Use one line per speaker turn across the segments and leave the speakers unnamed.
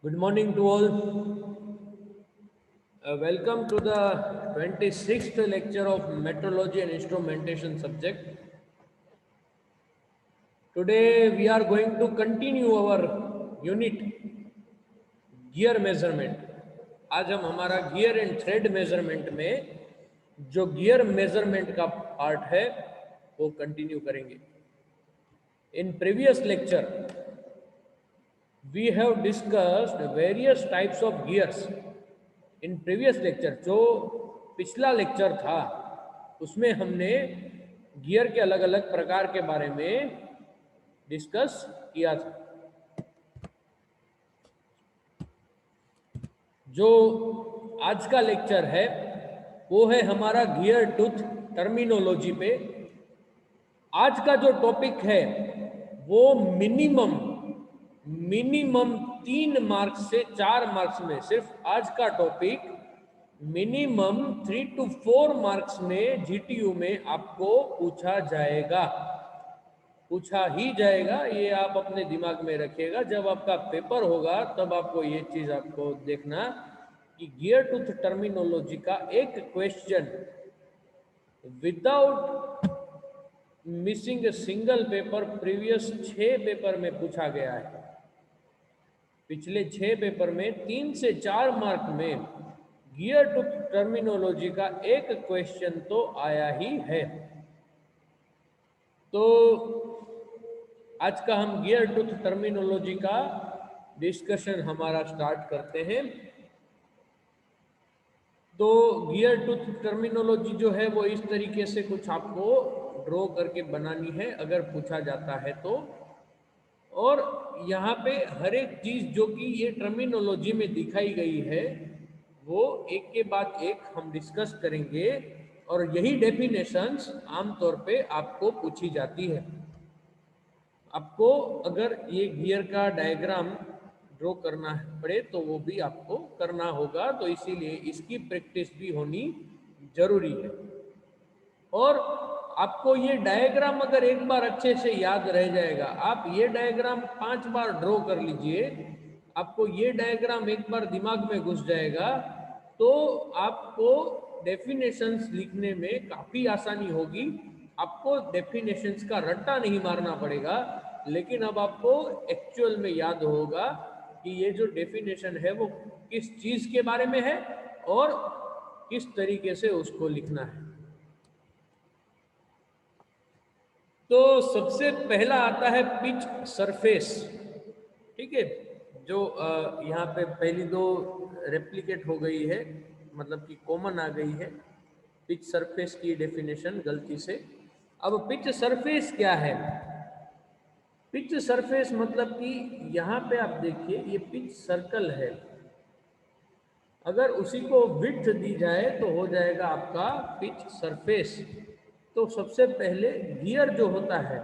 Good morning to all. Welcome to the 26th lecture of Metrology and Instrumentation subject. Today we are going to continue our unit gear measurement. आज हम हमारा gear and thread measurement में जो gear measurement का part है वो continue करेंगे. In previous lecture we have discussed various types of gears. In previous lecture जो पिछला लेक्चर था उसमें हमने गियर के अलग अलग प्रकार के बारे में डिस्कस किया था. जो आज का लेक्चर है वो है हमारा गियर टूथ टर्मिनोलॉजी पे. आज का जो टॉपिक है वो मिनिमम 3 मार्क्स से 4 मार्क्स में, सिर्फ आज का टॉपिक मिनिमम 3 to 4 मार्क्स में जीटीयू में आपको पूछा जाएगा. पूछा ही जाएगा, ये आप अपने दिमाग में रखिएगा. जब आपका पेपर होगा तब आपको ये चीज आपको देखना कि गियर टूथ टर्मिनोलॉजी का एक question without missing a single paper previous 6 paper में पूछा गया है. पिछले 6 पेपर में 3 से 4 मार्क में गियर टूथ टर्मिनोलॉजी का एक क्वेश्चन तो आया ही है. तो आज का हम गियर टूथ टर्मिनोलॉजी का डिस्कशन हमारा स्टार्ट करते हैं. तो गियर टूथ टर्मिनोलॉजी जो है वो इस तरीके से कुछ आपको ड्रॉ करके बनानी है अगर पूछा जाता है तो. और यहाँ पे हर एक चीज जो कि ये टर्मिनोलॉजी में दिखाई गई है वो एक के बाद एक हम डिस्कस करेंगे. और यही डेफिनेशंस आमतौर पे आपको पूछी जाती है. आपको अगर ये गियर का डायग्राम ड्रॉ करना पड़े तो वो भी आपको करना होगा, तो इसीलिए इसकी प्रैक्टिस भी होनी जरूरी है. और आपको ये डायग्राम अगर एक बार अच्छे से याद रह जाएगा, आप ये डायग्राम 5 बार ड्रॉ कर लीजिए, आपको ये डायग्राम एक बार दिमाग में घुस जाएगा तो आपको डेफिनेशंस लिखने में काफ़ी आसानी होगी. आपको डेफिनेशंस का रट्टा नहीं मारना पड़ेगा, लेकिन अब आपको एक्चुअल में याद होगा कि ये जो डेफिनेशन है वो किस चीज़ के बारे में है और किस तरीके से उसको लिखना है. तो सबसे पहला आता है पिच सरफेस. ठीक है, जो यहाँ पे पहली दो रेप्लिकेट हो गई है, मतलब कि कॉमन आ गई है. पिच सरफेस की डेफिनेशन गलती से. अब पिच सरफेस क्या है? पिच सरफेस मतलब कि यहाँ पे आप देखिए ये पिच सर्कल है, अगर उसी को विड्थ दी जाए तो हो जाएगा आपका पिच सरफेस. तो सबसे पहले गियर जो होता है,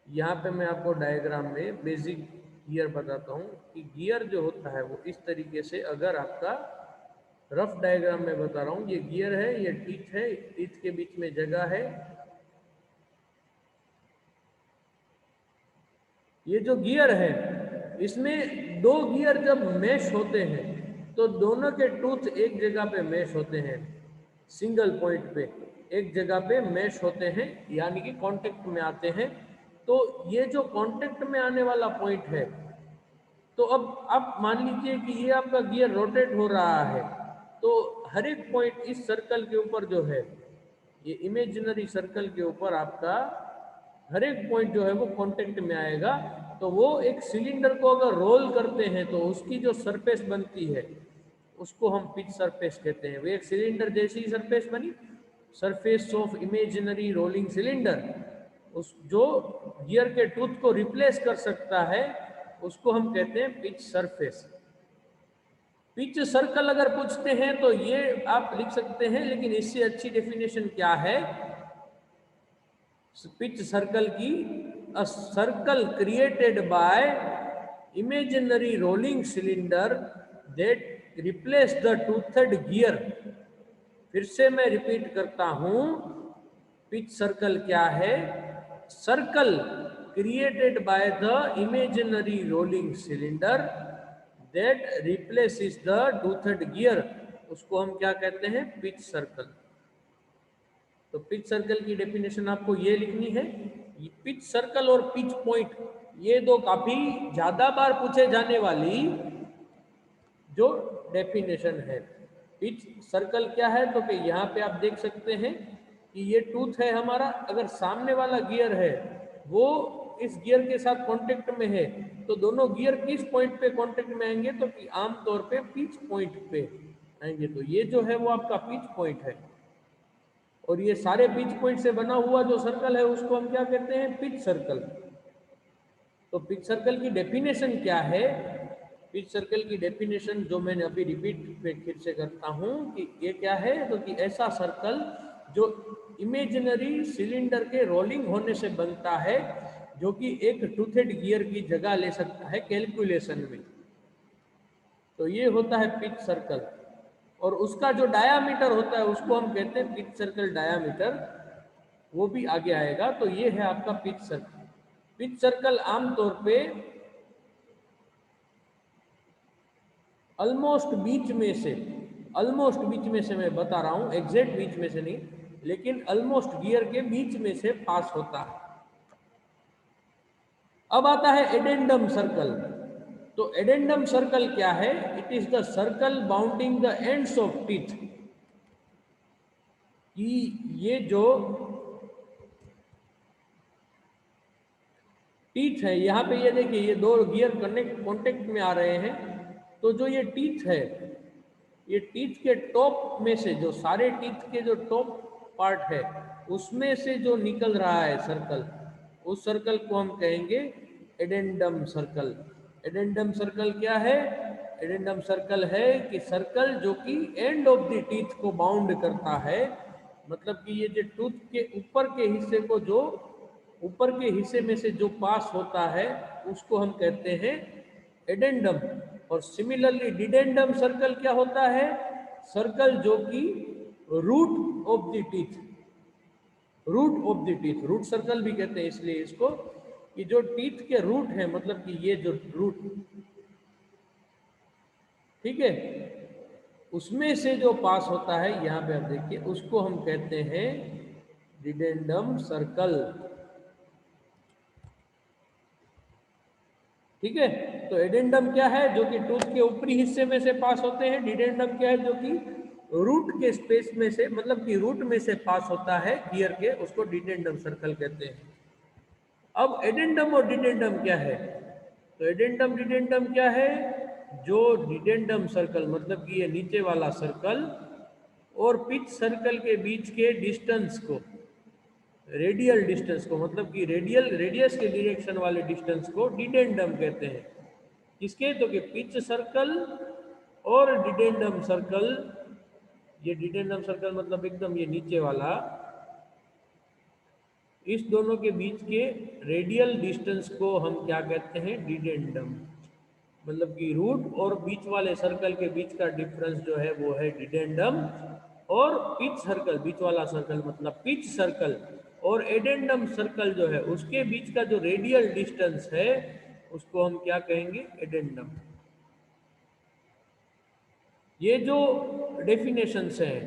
यहाँ पे मैं आपको डायग्राम में बेसिक गियर बताता हूँ कि गियर जो होता है वो इस तरीके से, अगर आपका रफ डायग्राम में बता रहा हूँ, ये गियर है, ये टीथ है, टीथ के बीच में जगह है. ये जो गियर है इसमें 2 गियर जब मैश होते हैं तो दोनों के टूथ एक जगह पे मैश होते हैं, सिंगल पॉइंट पे एक जगह पे मैश होते हैं, यानी कि कांटेक्ट में आते हैं. तो ये जो कांटेक्ट में आने वाला पॉइंट है, तो अब आप मान लीजिए कि ये आपका गियर रोटेट हो रहा है, तो हर एक पॉइंट इस सर्कल के ऊपर जो है, ये इमेजिनरी सर्कल के ऊपर आपका हर एक पॉइंट जो है वो कांटेक्ट में आएगा. तो वो एक सिलेंडर को अगर रोल करते हैं तो उसकी जो सरफेस बनती है उसको हम पिच सरफेस कहते हैं. वो एक सिलेंडर जैसी सरफेस बनी, surface of imaginary rolling cylinder, उस जो गियर के टूथ को रिप्लेस कर सकता है उसको हम कहते हैं पिच सरफेस. पिच सर्कल अगर पूछते हैं तो ये आप लिख सकते हैं, लेकिन इससे अच्छी डेफिनेशन क्या है पिच सर्कल की? A circle created bye imaginary rolling cylinder that replace the toothed gear. फिर से मैं रिपीट करता हूं, पिच सर्कल क्या है? Circle created by the imaginary rolling cylinder that replaces the toothed gear, उसको हम क्या कहते हैं, पिच सर्कल। तो पिच सर्कल की डेफिनेशन आपको ये लिखनी है। पिच सर्कल और पिच पॉइंट ये दो काफी ज्यादा बार पूछे जाने वाली जो डेफिनेशन है। पिच सर्कल क्या है, तो कि यहाँ पे आप देख सकते हैं कि ये टूथ है हमारा, अगर सामने वाला गियर है वो इस गियर के साथ कांटेक्ट में है, तो दोनों गियर किस पॉइंट पे कांटेक्ट में आएंगे, तो कि आमतौर पे पिच पॉइंट पे आएंगे। तो ये जो है वो आपका पिच पॉइंट है, और ये सारे पिच पॉइंट से बना हुआ जो सर्कल है उसको हम क्या कहते हैं, पिच सर्कल। तो पिच सर्कल की डेफिनेशन क्या है, पिच सर्कल की डेफिनेशन जो मैंने अभी रिपीट फिर से करता हूं कि ये क्या है, तो कि ऐसा सर्कल जो इमेजिनरी सिलेंडर के रोलिंग होने से बनता है, जो कि एक टूथेड गियर की जगह ले सकता है कैलकुलेशन में। तो ये होता है पिच सर्कल, और उसका जो डायामीटर होता है उसको हम कहते हैं पिच सर्कल डायामीटर, वो भी आगे आएगा। तो ये है आपका पिच सर्कल। पिच सर्कल आमतौर पे ऑलमोस्ट बीच में से मैं बता रहा हूं, एग्जैक्ट बीच में से नहीं, लेकिन ऑलमोस्ट गियर के बीच में से पास होता है। अब आता है एडेंडम सर्कल। तो एडेंडम सर्कल क्या है, it is the circle bounding the ends of teeth. कि ये जो टीथ है, यहाँ पे ये देखिए ये दो गियर कॉन्टेक्ट में आ रहे हैं, तो जो ये टीथ है, ये टीथ के टॉप में से, जो सारे टीथ के जो टॉप पार्ट है उसमें से जो निकल रहा है सर्कल, उस सर्कल को हम कहेंगे एडेंडम सर्कल। एडेंडम सर्कल क्या है, एडेंडम सर्कल है कि सर्कल जो कि एंड ऑफ द टीथ को बाउंड करता है, मतलब कि ये जो टूथ के ऊपर के हिस्से को, जो ऊपर के हिस्से में से जो पास होता है उसको हम कहते हैं एडेंडम। और सिमिलरली डिडेंडम सर्कल क्या होता है, सर्कल जो कि root of the teeth, root circle भी कहते हैं इसलिए इसको, कि जो टीथ के रूट है, मतलब कि ये जो रूट, ठीक है, उसमें से जो पास होता है, यहाँ पे आप देखिए, उसको हम कहते हैं डिडेंडम सर्कल। ठीक है, तो एडेंडम क्या है, जो कि टूथ के ऊपरी हिस्से में से पास होते हैं। डिडेंडम क्या है, जो कि रूट के स्पेस में से, मतलब कि रूट में से पास होता है गियर के, उसको डिडेंडम सर्कल कहते हैं। अब एडेंडम और डिडेंडम क्या है, तो एडेंडम डिडेंडम क्या है, जो डिडेंडम सर्कल मतलब कि ये नीचे वाला सर्कल और पिच सर्कल के बीच के डिस्टेंस को, रेडियल डिस्टेंस को, मतलब कि रेडियस के डायरेक्शन वाले डिस्टेंस को डिडेंडम कहते हैं। किसके, तो कि पिच सर्कल और डिडेंडम सर्कल। ये डिडेंडम सर्कल मतलब एकदम ये नीचे वाला, इस दोनों के बीच के रेडियल डिस्टेंस को हम क्या कहते हैं, डिडेंडम। मतलब कि रूट और बीच वाले सर्कल के बीच का डिफरेंस जो है वो है डिडेंडम, और पिच सर्कल, बीच वाला सर्कल मतलब पिच सर्कल, और एडेंडम सर्कल जो है उसके बीच का जो रेडियल डिस्टेंस है उसको हम क्या कहेंगे, एडेंडम। ये जो डेफिनेशंस हैं,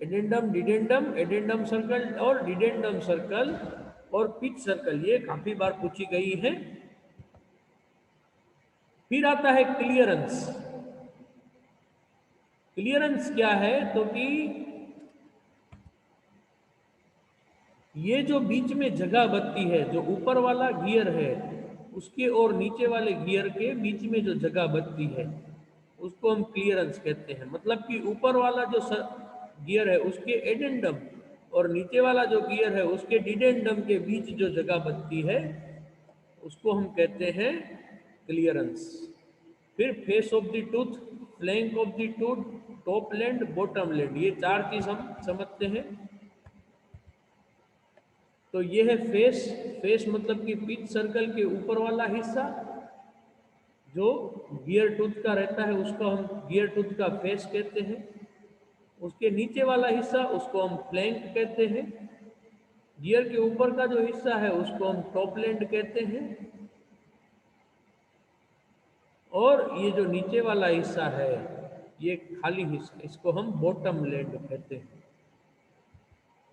एडेंडम डिडेंडम, एडेंडम सर्कल और डिडेंडम सर्कल और पिच सर्कल, ये काफी बार पूछी गई है। फिर आता है क्लियरेंस। क्लियरेंस क्या है, तो कि ये जो बीच में जगह बचती है, जो ऊपर वाला गियर है उसके और नीचे वाले गियर के बीच में जो जगह बचती है उसको हम क्लियरेंस कहते हैं। मतलब कि ऊपर वाला जो गियर है उसके एडेंडम और नीचे वाला जो गियर है उसके डिडेंडम के बीच जो जगह बचती है उसको हम कहते हैं क्लियरेंस। फिर face of the tooth, flank of the tooth, top land, bottom land, ये चार चीज हम समझते हैं। तो ये है फेस। फेस मतलब कि पिच सर्कल के ऊपर वाला हिस्सा जो गियर टूथ का रहता है उसको हम गियर टूथ का फेस कहते हैं। उसके नीचे वाला हिस्सा उसको हम फ्लैंक कहते हैं। गियर के ऊपर का जो हिस्सा है उसको हम टॉप लैंड कहते हैं। और ये जो नीचे वाला हिस्सा है, ये खाली हिस्सा, इसको हम बॉटम लैंड कहते हैं।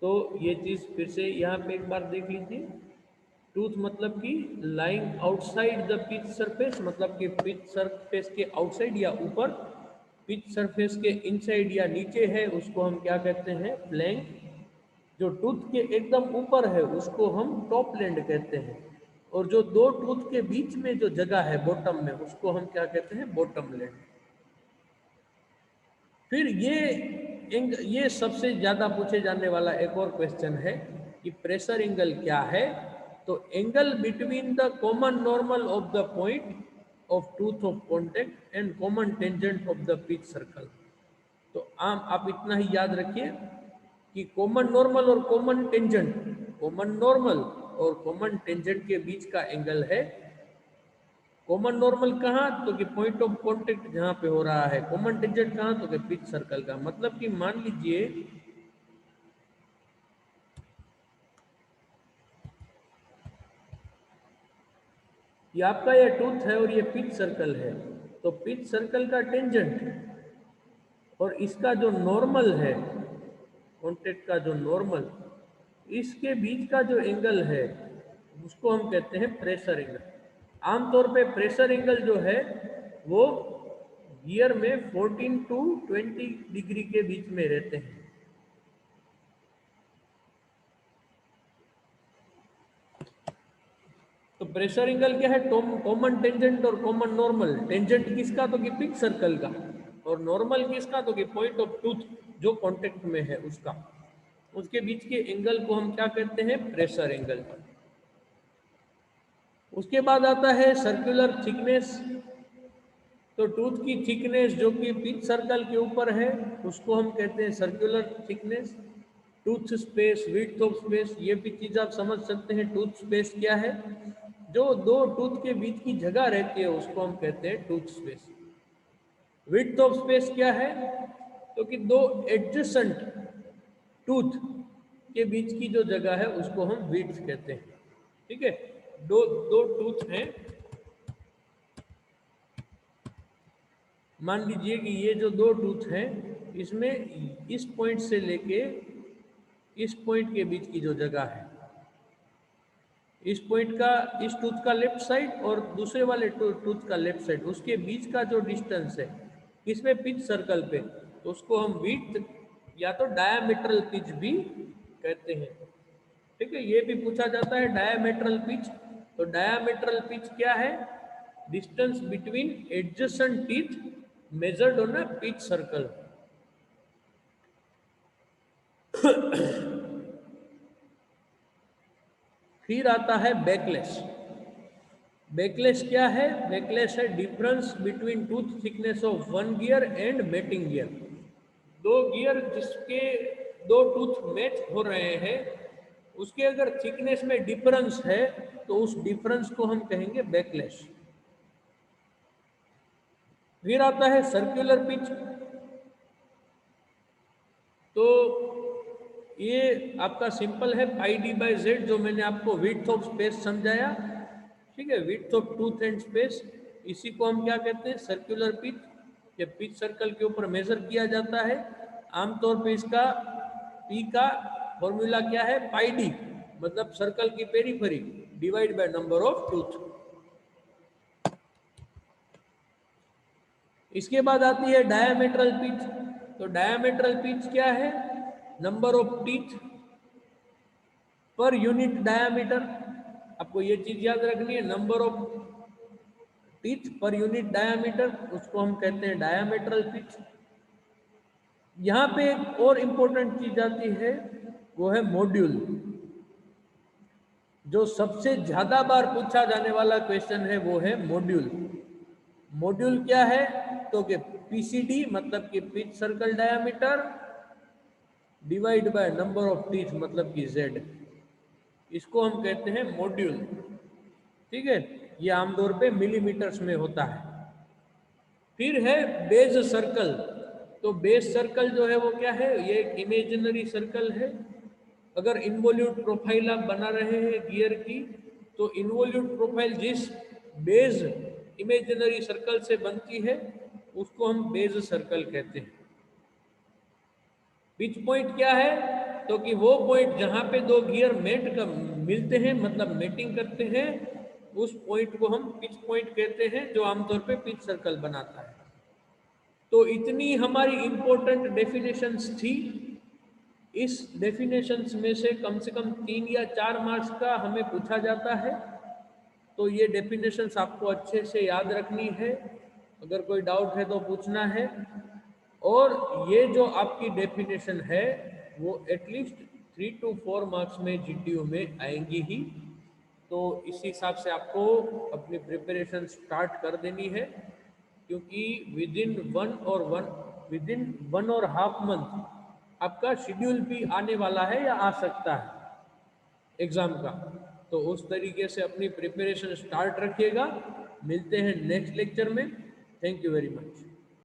तो ये चीज़ फिर से यहाँ पे एक बार देख लीजिए। टूथ मतलब कि lying outside the pitch surface, मतलब कि पिच सरफेस के आउटसाइड या ऊपर, पिच सरफेस के इनसाइड या नीचे है, उसको हम क्या कहते हैं? फ्लैंक। जो टूथ के एकदम ऊपर है उसको हम टॉप लैंड कहते हैं, और जो दो टूथ के बीच में जो जगह है बॉटम में, उसको हम क्या कहते हैं? Bottom land. फिर ये सबसे ज़्यादा पूछे जाने वाला एक और क्वेश्चन है कि प्रेशर एंगल क्या है। तो angle between the common normal of the point of tooth of contact and common tangent of the pitch circle. तो आप इतना ही याद रखिए कि कॉमन नॉर्मल और कॉमन नॉर्मल और कॉमन टेंजेंट के बीच का एंगल है। कॉमन नॉर्मल कहाँ? तो कि पॉइंट ऑफ कांटेक्ट जहाँ पे हो रहा है। कॉमन टेंजेंट कहाँ? तो कि पिच सर्कल का। मतलब कि मान लीजिए ये आपका ये टूथ है और ये पिच सर्कल है, तो पिच सर्कल का टेंजेंट और इसका जो नॉर्मल है, कांटेक्ट का जो नॉर्मल, इसके बीच का जो एंगल है उसको हम कहते हैं प्रेशर एंगल। आमतौर पे प्रेशर एंगल जो है वो गियर में 14 टू 20 डिग्री के बीच में रहते हैं। तो प्रेशर एंगल क्या है? कॉमन टेंजेंट और कॉमन नॉर्मल। टेंजेंट किसका? तो कि पिच सर्कल का। और नॉर्मल किसका? तो कि पॉइंट ऑफ टूथ जो कांटेक्ट में है उसका। उसके बीच के एंगल को हम क्या कहते हैं? Pressure angle. उसके बाद आता है सर्कुलर थिकनेस। तो टूथ की थिकनेस जो कि पिच सर्कल के ऊपर है उसको हम कहते हैं circular thickness. Tooth space, width of space, ये भी चीज़ आप समझ सकते हैं। टूथ स्पेस क्या है? जो दो टूथ के बीच की जगह रहती है उसको हम कहते हैं tooth space. Width of space क्या है? तो कि दो एडजेसेंट टूथ के बीच की जो जगह है उसको हम विड्थ कहते हैं। ठीक है, दो दो टूथ हैं, मान लीजिए कि ये जो दो टूथ हैं इसमें इस पॉइंट से लेके इस पॉइंट के बीच की जो जगह है, इस पॉइंट का, इस टूथ का लेफ्ट साइड और दूसरे वाले टूथ का लेफ्ट साइड, उसके बीच का जो डिस्टेंस है इसमें पिच सर्कल पे, तो उसको हम विड्थ या तो डायामीटरल पिच भी कहते हैं। ठीक है, ये भी पूछा जाता है डायामीटरल पिच। तो डायामीटरल पिच क्या है? Distance between adjacent teeth measured on a pitch circle. फिर आता है बैकलेस। बैकलेस क्या है? बैकलेस है difference between tooth thickness of one gear and mating gear. दो गियर जिसके दो टूथ मैच हो रहे हैं उसके अगर थिकनेस में डिफरेंस है तो उस डिफरेंस को हम कहेंगे बैकलेस। फिर आता है सर्कुलर पिच। तो ये आपका सिंपल है पाई डी बाई जेड, जो मैंने आपको विड्थ ऑफ स्पेस समझाया। ठीक है, width of tooth and space, इसी को हम क्या कहते हैं? Circular pitch. ये पिच सर्कल के ऊपर मेजर किया जाता है। आमतौर पे इसका पी का फॉर्मूला क्या है? पाई डी, मतलब सर्कल की periphery divide by number of tooth. इसके बाद आती है डायामीटरल पिच। तो डायामीटरल पिच क्या है? Number of teeth per unit diameter. आपको ये चीज याद रखनी है, number of teeth per unit diameter, उसको हम कहते हैं डायामीटरल पिच। यहाँ पे एक और इम्पोर्टेंट चीज आती है, वो है मॉड्यूल। जो सबसे ज्यादा बार पूछा जाने वाला क्वेश्चन है वो है मॉड्यूल। मॉड्यूल क्या है? तो कि पीसीडी मतलब कि pitch circle diameter divide by number of teeth मतलब कि जेड, इसको हम कहते हैं मॉड्यूल। ठीक है, ये आमतौर पे मिलीमीटर्स में होता है। फिर है बेज सर्कल। तो बेस सर्कल जो है वो क्या है? ये एक इमेजिनरी सर्कल है। अगर इन्वोल्यूट प्रोफाइल आप बना रहे हैं गियर की, तो इन्वोल्यूट प्रोफाइल जिस बेस इमेजिनरी सर्कल से बनती है, उसको हम बेस सर्कल कहते हैं। पिच पॉइंट क्या है? तो कि वो पॉइंट जहां पे दो गियर मिलते हैं, मतलब मेटिंग करते हैं, उस पॉइंट को हम पिच पॉइंट कहते हैं, जो आमतौर पे पिच सर्कल बनाता है। तो इतनी हमारी इंपॉर्टेंट डेफिनेशंस थी। इस डेफिनेशंस में से कम 3 या 4 मार्क्स का हमें पूछा जाता है। तो ये डेफिनेशंस आपको अच्छे से याद रखनी है, अगर कोई डाउट है तो पूछना है। और ये जो आपकी डेफिनेशन है वो एटलीस्ट 3 to 4 मार्क्स में जीटीयू में आएंगी ही। तो इस हिसाब से आपको अपनी प्रिपरेशन स्टार्ट कर देनी है, क्योंकि विद इन 1.5 मंथ आपका शेड्यूल भी आने वाला है या आ सकता है एग्जाम का। तो उस तरीके से अपनी प्रिपरेशन स्टार्ट रखिएगा। मिलते हैं नेक्स्ट लेक्चर में। Thank you very much.